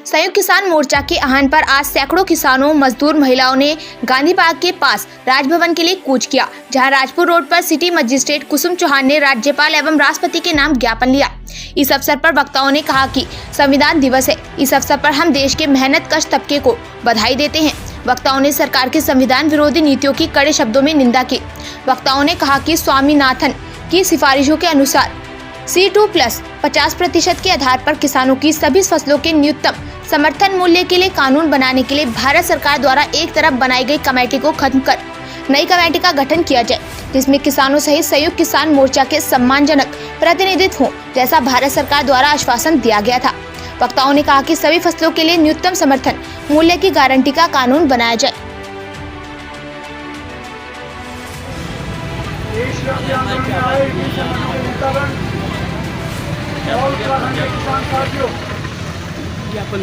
संयुक्त किसान मोर्चा के आह्वान पर आज सैकड़ों किसानों, मजदूर, महिलाओं ने गांधी पार्क के पास राजभवन के लिए कूच किया, जहां राजपुर रोड पर सिटी मजिस्ट्रेट कुसुम चौहान ने राज्यपाल एवं राष्ट्रपति के नाम ज्ञापन लिया। इस अवसर पर वक्ताओं ने कहा कि संविधान दिवस है। इस अवसर पर हम देश के मेहनत कश तबके को बधाई देते हैं। वक्ताओं ने सरकार की संविधान विरोधी नीतियों की कड़े शब्दों में निंदा की। वक्ताओं ने कहा कि स्वामीनाथन की सिफारिशों के अनुसार C2+ 50% के आधार पर किसानों की सभी फसलों के न्यूनतम समर्थन मूल्य के लिए कानून बनाने के लिए भारत सरकार द्वारा एक तरफ बनाई गई कमेटी को खत्म कर नई कमेटी का गठन किया जाए, जिसमें किसानों सहित संयुक्त किसान मोर्चा के सम्मानजनक प्रतिनिधित्व हो, जैसा भारत सरकार द्वारा आश्वासन दिया गया था। वक्ताओं ने कहा कि सभी फसलों के लिए न्यूनतम समर्थन मूल्य की गारंटी का कानून बनाया जाए।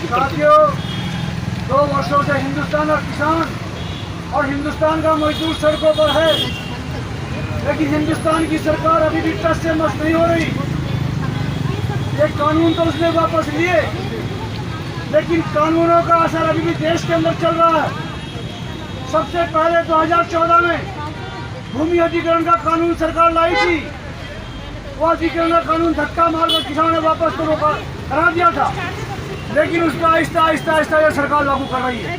साथियों, 2 वर्षों से हिंदुस्तान और किसान और हिंदुस्तान का मजदूर सड़कों पर है, लेकिन हिंदुस्तान की सरकार अभी भी टस से मस नहीं हो रही। ये कानून तो उसने वापस लिए, लेकिन कानूनों का असर अभी भी देश के अंदर चल रहा है। सबसे पहले 2014 में भूमि अधिग्रहण का कानून सरकार लाई थी। वो अधिग्रहण का कानून धक्का मारकर किसानों ने वापस तो करा दिया था, लेकिन उसका आहिस्ता आहिस्ता ये सरकार लागू कर रही है।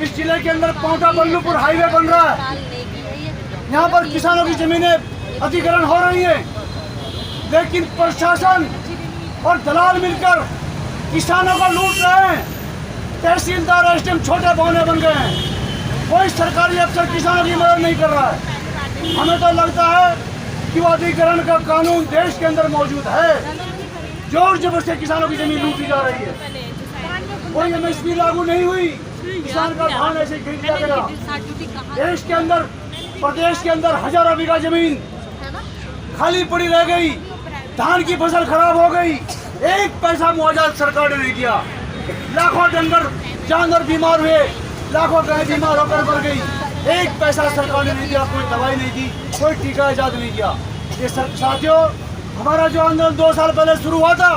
इस जिले के अंदर पांवटा बल्लूपुर हाईवे बन रहा है। यहाँ पर किसानों की जमीनें अधिग्रहण हो रही है, लेकिन प्रशासन और दलाल मिलकर किसानों को लूट रहे हैं। तहसीलदार SDM छोटे बौने बन गए हैं। कोई सरकारी अफसर किसानों की मदद नहीं कर रहा है। हमें तो लगता है कि वो अधिग्रहण का कानून देश के अंदर मौजूद है। जोर जबरदस्ती किसानों की जमीन लूटी जा रही है। कोई MSP लागू नहीं हुई, किसान का धान ऐसे ही खरीद लिया गया। देश के अंदर, प्रदेश के अंदर हजारों बीघा जमीन खाली पड़ी रह गई। धान की फसल खराब हो गई। एक पैसा मुआवजा सरकार ने नहीं दिया। लाखों डंगर जानवर बीमार हुए, लाखों गाय बीमार होकर मर गई। एक पैसा सरकार ने नहीं दिया, कोई दवाई नहीं दी, कोई टीका इजाद नहीं किया। ये साथियों, हमारा जो आंदोलन 2 साल पहले शुरू हुआ था,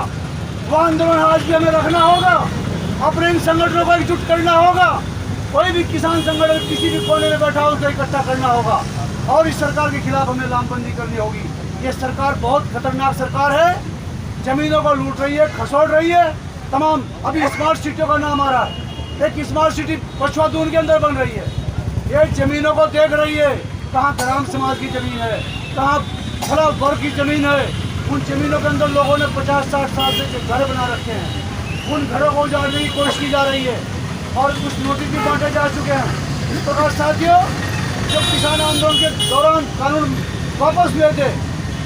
वो आंदोलन आज भी हमें रखना होगा। अपने इन संगठनों को एकजुट करना होगा। कोई भी किसान संगठन किसी भी कोने में बैठा हो, उसको इकट्ठा करना होगा और इस सरकार के खिलाफ हमें लामबंदी करनी होगी। ये सरकार बहुत खतरनाक सरकार है। जमीनों को लूट रही है, खसोड़ रही है। तमाम अभी स्मार्ट सिटियों का नाम आ रहा है। एक स्मार्ट सिटी पछुआदून के अंदर बन रही है। ये जमीनों को देख रही है, कहाँ ग्राम समाज की जमीन है, कहाँ भला वर्ग की जमीन है। उन जमीनों के अंदर लोगों ने 50-60 साल से घर बना रखे हैं। उन घरों को उजाड़ने की कोशिश की जा रही है और कुछ नोटिस भी बांटे जा चुके हैं। इस प्रकार साथियों, जब किसान आंदोलन के दौरान कानून वापस हुए थे,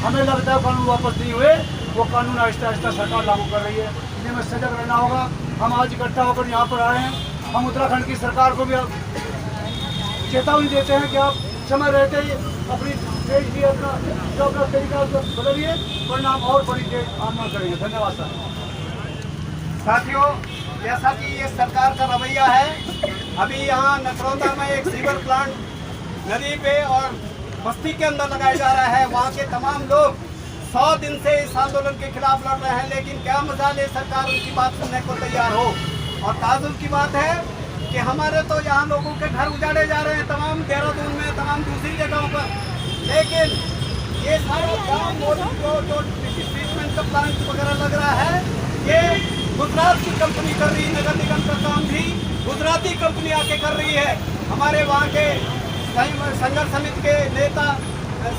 हमें लगता है कानून वापस नहीं हुए। वो कानून आहिस्ता आहिस्ता सरकार लागू कर रही है। इसलिए हमें सजग रहना होगा। हम आज इकट्ठा होकर यहाँ पर आए हैं। हम उत्तराखंड की सरकार को भी चेतावनी देते हैं कि आप समय रहते ही अपनी देश की अपना तरीका बदलिए, वरना हम और बड़ी तेज आंदोलन करेंगे। धन्यवाद सर। साथियों, जैसा कि ये सरकार का रवैया है, अभी यहाँ नकरौता में एक सीवर प्लांट नदी पे और बस्ती के अंदर लगाया जा रहा है। वहाँ के तमाम लोग 100 दिन से इस आंदोलन के खिलाफ लड़ रहे हैं, लेकिन क्या मजाल है सरकार उनकी बात सुनने को तैयार हो। और ताजुब की बात है कि हमारे तो यहाँ लोगों के घर उजाड़े जा रहे हैं, तमाम देहरादून में, तमाम दूसरी जगहों पर, लेकिन ये सारा गाँव जो ट्रीटमेंट का प्लांट वगैरह लग रहा है, ये गुजरात की कंपनी कर रही है। नगर निगम का काम भी गुजराती कंपनी आके कर रही है। हमारे वहाँ के संघर्ष समिति के नेता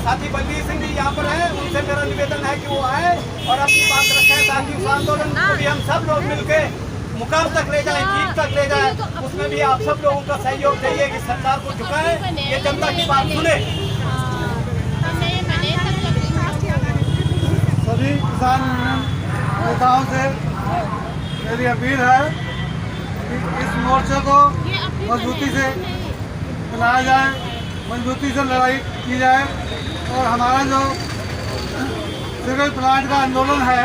साथी बलबीर सिंह जी यहाँ पर हैं। उनसे मेरा निवेदन है कि वो आए और अपनी बात रखें, ताकि उस आंदोलन को भी हम सब लोग मिलकर मुकाम तक ले जाएं, जीत तक ले जाएं। उसमें भी आप सब लोगों का सहयोग चाहिए कि सरकार को झुकाएं, ये जनता की बात सुने। सभी किसान नेताओं से मेरी अपील है कि इस मोर्चे को मजबूती से चलाया जाए, मजबूती से लड़ाई की जाए और हमारा जो सिविल प्लांट का आंदोलन है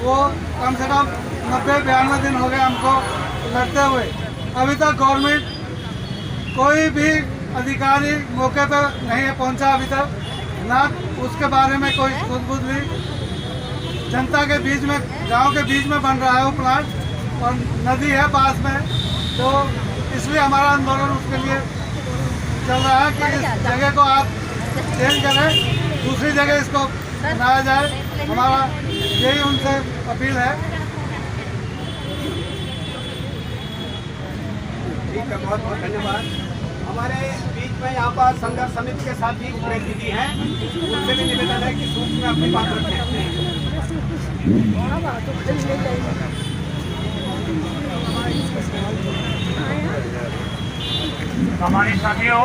वो कम से कम 90-92 दिन हो गए हमको लड़ते हुए। अभी तक गवर्नमेंट कोई भी अधिकारी मौके पर नहीं पहुंचा अभी तक, ना उसके बारे में कोई सूझबूझ ली। जनता के बीच में, गांव के बीच में बन रहा है वो प्लांट और नदी है पास में, तो इसलिए हमारा आंदोलन उसके लिए चल रहा है कि इस जगह को आप चेंज करें, दूसरी जगह इसको बनाया जाए। हमारा यही उनसे अपील है। ठीक है, बहुत बहुत धन्यवाद। हमारे बीच में यहाँ पर संघर्ष समिति के साथी प्रतिनिधि हैं, उनसे भी निवेदन है कि सूक्ष्म में अपनी बात रखें। हमारे साथियों,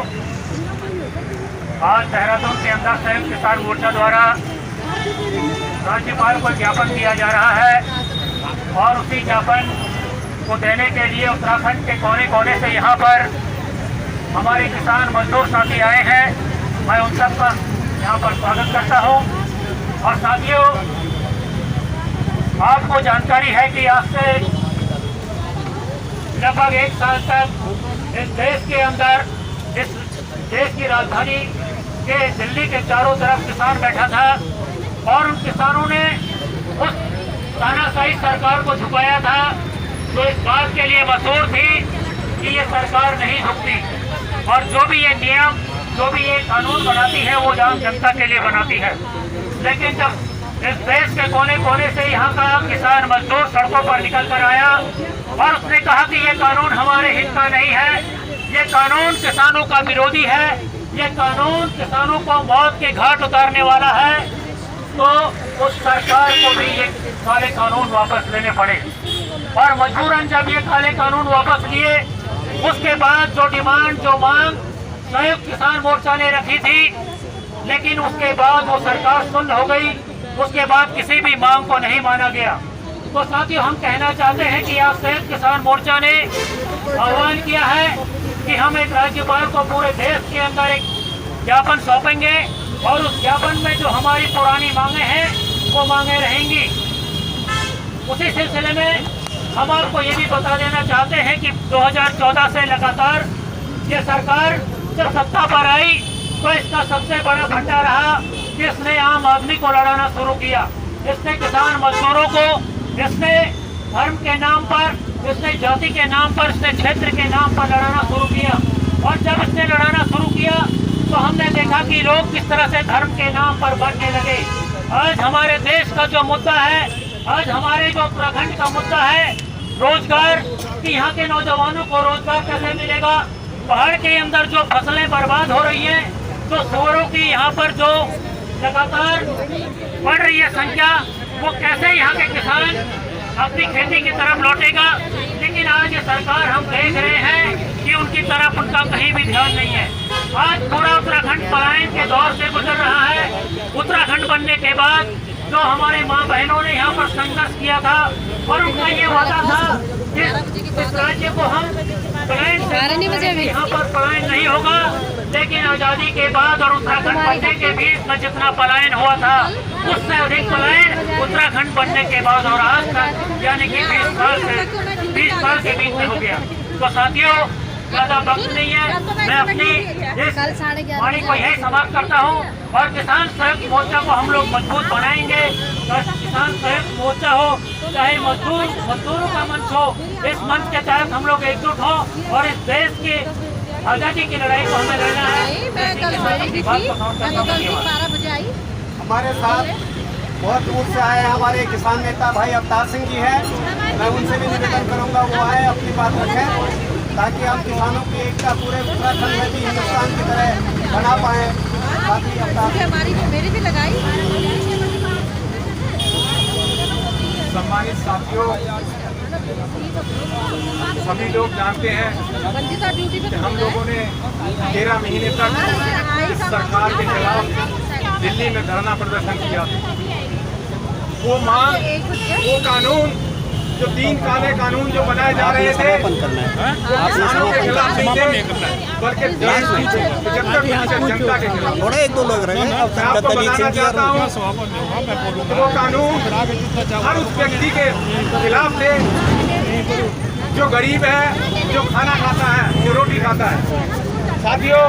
आज देहरादून के अंदर संयुक्त किसान मोर्चा द्वारा राज्यपाल को ज्ञापन दिया जा रहा है और उसी ज्ञापन को देने के लिए उत्तराखंड के कोने कोने से यहाँ पर हमारे किसान मजदूर साथी आए हैं। मैं उन सबका यहाँ पर स्वागत करता हूँ। और साथियों, आपको जानकारी है कि आज से लगभग 1 साल तक इस देश के अंदर, इस देश की राजधानी के दिल्ली के चारों तरफ किसान बैठा था और उन किसानों ने उस तानाशाही सरकार को झुकाया था जो इस बात के लिए मशहूर थी कि ये सरकार नहीं झुकती और जो भी ये नियम, जो भी ये कानून बनाती है वो आम जनता के लिए बनाती है। लेकिन जब इस देश के कोने कोने से यहाँ का किसान मजदूर सड़कों पर निकल कर आया और उसने कहा कि ये कानून हमारे हित का नहीं है, ये कानून किसानों का विरोधी है, ये कानून किसानों को मौत के घाट उतारने वाला है, तो उस सरकार को भी ये काले कानून वापस लेने पड़े। और मजबूरन जब ये काले कानून वापस लिए, उसके बाद जो डिमांड, जो मांग संयुक्त किसान मोर्चा ने रखी थी, लेकिन उसके बाद वो सरकार सुन्न हो गई, उसके बाद किसी भी मांग को नहीं माना गया। तो साथियों, हम कहना चाहते हैं कि आज संयुक्त किसान मोर्चा ने आह्वान किया है कि हम एक राज्यपाल को पूरे देश के अंदर एक ज्ञापन सौंपेंगे और उस ज्ञापन में जो हमारी पुरानी मांगे हैं वो मांगे रहेंगी। उसी सिलसिले में हम आपको ये भी बता देना चाहते हैं कि 2014 से लगातार ये सरकार जब सत्ता पर आई तो इसका सबसे बड़ा फंडा रहा कि इसने आम आदमी को लड़ाना शुरू किया। इसने किसान मजदूरों को, इसने धर्म के नाम पर, इसने जाति के नाम पर, इसने क्षेत्र के नाम पर लड़ाना शुरू किया। और जब इसने लड़ाना शुरू किया तो हमने देखा कि लोग किस तरह से धर्म के नाम पर बढ़ने लगे। आज हमारे देश का जो मुद्दा है, आज हमारे जो उत्तराखंड का मुद्दा है रोजगार, कि यहाँ के नौजवानों को रोजगार कैसे मिलेगा, पहाड़ के अंदर जो फसलें बर्बाद हो रही हैं, जो सुअरों की यहाँ पर जो लगातार बढ़ रही है संख्या, वो कैसे यहाँ के किसान अपनी खेती की तरफ लौटेगा। लेकिन आज ये सरकार, हम देख रहे हैं कि उनकी तरफ उनका कहीं भी ध्यान नहीं है। आज पूरा उत्तराखंड पलायन के दौर से गुजर रहा है। उत्तराखंड बनने के बाद जो हमारे माँ बहनों ने यहाँ पर संघर्ष किया था और उनका ये वादा था कि इस राज्य को हम पलायन से, यहाँ पर पलायन नहीं होगा। लेकिन आज़ादी के बाद और उत्तराखंड बनने के बीच में जितना पलायन हुआ था, उससे अधिक पलायन उत्तराखंड बनने के बाद और आज तक, यानी कि 20 साल के बीच में हो गया। तो साथियों, ज्यादा वक्त नहीं है, मैं अपनी इस वाणी को यही समाप्त करता हूँ और किसान संयुक्त मोर्चा को हम लोग मजबूत बनाएंगे। किसान संयुक्त मोर्चा हो चाहे मजदूरों का मंच हो, इस मंच के तहत हम लोग एकजुट हो और इस देश की आजादी की लड़ाई को हमें लड़ना है। हमारे साथ बहुत दूर से आए हमारे किसान नेता भाई अवतार सिंह जी हैं। मैं उनसे भी निवेदन करूंगा वो आए, अपनी बात रखें, ताकि हम किसानों की एकता पूरे उत्तराखंड में भी हिंदुस्तान की तरह बना पाएँ। मेरी भी लगाई। सम्मानित साथियों, सभी लोग जानते हैं कि हम लोगों ने 13 महीने तक इस सरकार के खिलाफ दिल्ली में धरना प्रदर्शन किया। वो मांग, वो कानून, जो 3 काले कानून जो बनाए जा रहे थे, किसानों के खिलाफ नहीं थे, बल्कि देश की 75% जनता के खिलाफ। थोड़े 1-2 लोग रहे हैं। मैं आपको बताना चाहता हूँ, वो कानून हर उस व्यक्ति के खिलाफ थे जो गरीब है, जो खाना खाता है, जो रोटी खाता है। साथियों,